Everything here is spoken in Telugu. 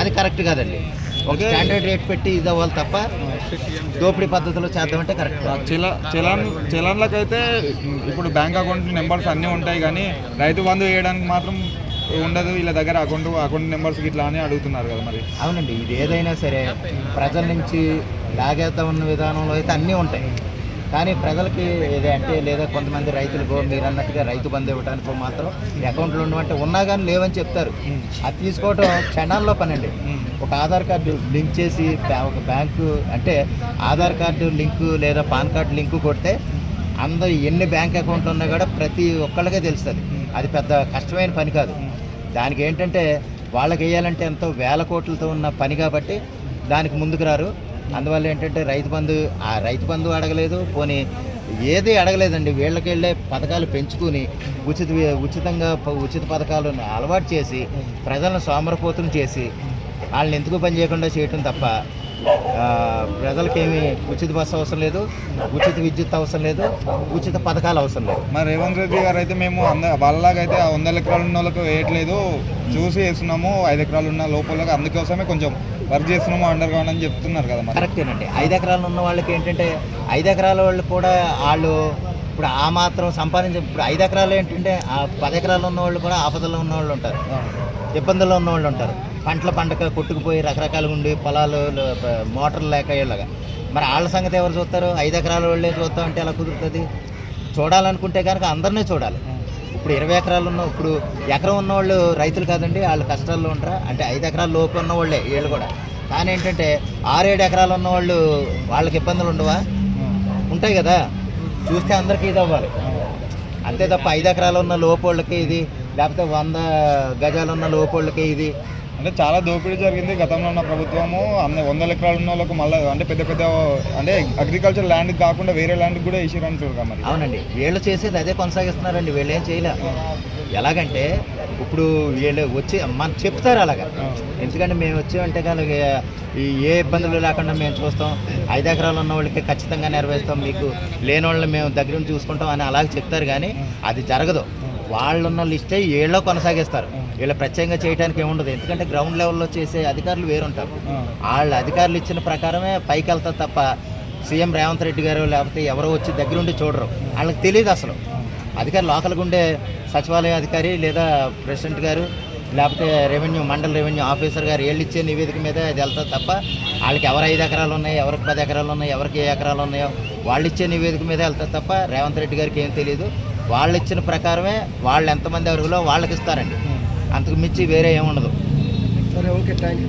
అది కరెక్ట్ కాదండి. ఒక స్టాండర్డ్ రేట్ పెట్టి ఇది అవ్వాలి తప్ప దోపిడీ పద్ధతిలో చేద్దామంటే కరెక్ట్. చలాన్లకైతే ఇప్పుడు బ్యాంక్ అకౌంట్ నెంబర్స్ అన్నీ ఉంటాయి, కానీ రైతు బంధు వేయడానికి మాత్రం ఉండదు. వీళ్ళ దగ్గర అకౌంట్ నెంబర్స్ ఇట్లా అని అడుగుతున్నారు కదా మరి. అవునండి, ఇది ఏదైనా సరే ప్రజల నుంచి లాగేద్దాం ఉన్న విధానంలో అయితే అన్నీ ఉంటాయి, కానీ ప్రజలకి ఏదంటే లేదా కొంతమంది రైతులకు మీరు అన్నట్టుగా రైతు బంధు ఇవ్వడానికో మాత్రం అకౌంట్లో ఉండమంటే ఉన్నా కానీ లేవని చెప్తారు. అది తీసుకోవడం క్షణాల్లో పనండి. ఒక ఆధార్ కార్డు లింక్ చేసి ఒక బ్యాంకు అంటే ఆధార్ కార్డు లింకు లేదా పాన్ కార్డు లింకు కొడితే అందరు ఎన్ని బ్యాంక్ అకౌంట్లు ఉన్నా కూడా ప్రతి ఒక్కళ్ళకే తెలుస్తుంది. అది పెద్ద కష్టమైన పని కాదు. దానికి ఏంటంటే వాళ్ళకి వేయాలంటే ఎంతో వేల కోట్లతో ఉన్న పని కాబట్టి దానికి ముందుకు రారు. అందువల్ల ఏంటంటే రైతు బంధు అడగలేదు, పోనీ ఏది అడగలేదండి. వీళ్ళకెళ్ళే పథకాలు పెంచుకుని ఉచితంగా ఉచిత పథకాలను అలవాటు చేసి ప్రజలను సోమరపోతులు చేసి వాళ్ళని ఎందుకు పని చేయకుండా చేయటం తప్ప ప్రజలకేమి ఉచిత బస్సు అవసరం లేదు, ఉచిత విద్యుత్ అవసరం లేదు, ఉచిత పథకాలు అవసరం లేదు. మరి రేవంత్ రెడ్డి గారు అయితే మేము వాళ్ళలాగైతే 100 ఎకరాలు ఉన్న వాళ్ళకి వేయట్లేదు, చూసి వేస్తున్నాము, 5 ఎకరాలు ఉన్న లోపలకి అందుకోసమే కొంచెం వర్క్ చేస్తున్నాము అండర్ గ్రౌండ్ అని చెప్తున్నారు కదా. కరెక్టేనండి. 5 ఎకరాలు ఉన్న వాళ్ళకి ఏంటంటే 5 ఎకరాల వాళ్ళు కూడా వాళ్ళు ఇప్పుడు ఆ మాత్రం ఇప్పుడు 5 ఎకరాలు ఏంటంటే 10 ఎకరాలు ఉన్న వాళ్ళు కూడా ఆపదలో ఉన్న వాళ్ళు ఉంటారు, ఇబ్బందుల్లో ఉన్న వాళ్ళు ఉంటారు. పంటక కొట్టుకుపోయి రకరకాలుగా ఉండి పొలాలు మోటార్లు లేక ఇలాగా మరి వాళ్ళ సంగతి ఎవరు చూస్తారు? 5 ఎకరాల వాళ్ళే చూస్తాం అంటే ఎలా కుదురుతుంది? చూడాలనుకుంటే కనుక అందరినీ చూడాలి. ఇప్పుడు 20 ఎకరాలు ఇప్పుడు ఎకరం ఉన్నవాళ్ళు రైతులు కాదండి, వాళ్ళు కష్టాల్లో ఉంటారా అంటే 5 ఎకరాల లోపు ఉన్న వాళ్ళే వీళ్ళు కూడా. కానీ ఏంటంటే 6-7 ఎకరాలు ఉన్నవాళ్ళు వాళ్ళకి ఇబ్బందులు ఉండవా? ఉంటాయి కదా. చూస్తే అందరికీ ఇది అవ్వాలి అంతే తప్ప 5 ఎకరాలు ఉన్న లోపోళ్ళకి ఇది, లేకపోతే 100 గజాలు ఉన్న లోపోళ్ళకి ఇది అంటే చాలా దోపిడీ జరిగింది గతంలో ఉన్న ప్రభుత్వము. 100 ఎకరాలు ఉన్న వాళ్ళకు మళ్ళీ అంటే పెద్ద అంటే అగ్రికల్చర్ ల్యాండ్ కాకుండా వేరే ల్యాండ్ కూడా వేసిరని చూడగా మరి. అవునండి, వీళ్ళు చేసేది అదే కొనసాగిస్తున్నారండి. వీళ్ళు ఏం చేయలే. ఎలాగంటే ఇప్పుడు వీళ్ళు వచ్చి మనం చెప్తారు అలాగా, ఎందుకంటే మేము వచ్చామంటే కనుక ఏ ఇబ్బందులు లేకుండా మేము చూస్తాం, 5 ఎకరాలు ఉన్న వాళ్ళకి ఖచ్చితంగా నెరవేరుస్తాం, మీకు లేని వాళ్ళని మేము దగ్గర చూసుకుంటాం అని అలాగే చెప్తారు. కానీ అది జరగదు. వాళ్ళున్న లిస్టే వీళ్ళు కొనసాగిస్తారు. వీళ్ళు ప్రత్యేకంగా చేయడానికి ఏముండదు, ఎందుకంటే గ్రౌండ్ లెవెల్లో చేసే అధికారులు వేరుంటారు. వాళ్ళ అధికారులు ఇచ్చిన ప్రకారమే పైకి వెళ్తారు తప్ప సీఎం రేవంత్ రెడ్డి గారు లేకపోతే ఎవరో వచ్చి దగ్గరుండి చూడరు. వాళ్ళకి తెలియదు అసలు. అధికారి లోకల్గా ఉండే సచివాలయ అధికారి లేదా ప్రెసిడెంట్ గారు లేకపోతే మండల రెవెన్యూ ఆఫీసర్ గారు వీళ్ళు ఇచ్చే నివేదిక మీద అది వెళ్తారు తప్ప వాళ్ళకి ఎవరు 5 ఎకరాలు ఉన్నాయి, ఎవరికి 10 ఎకరాలు ఉన్నాయి, ఎవరికి ఏ ఎకరాలు ఉన్నాయో వాళ్ళు ఇచ్చే నివేదిక మీద వెళ్తారు తప్ప రేవంత్ రెడ్డి గారికి ఏం తెలియదు. వాళ్ళు ఇచ్చిన ప్రకారమే వాళ్ళు ఎంతమంది అర్హులో వాళ్ళకి ఇస్తారండి, అంతకు మించి వేరే ఏముండదు. సరే, ఓకే, థ్యాంక్ యూ.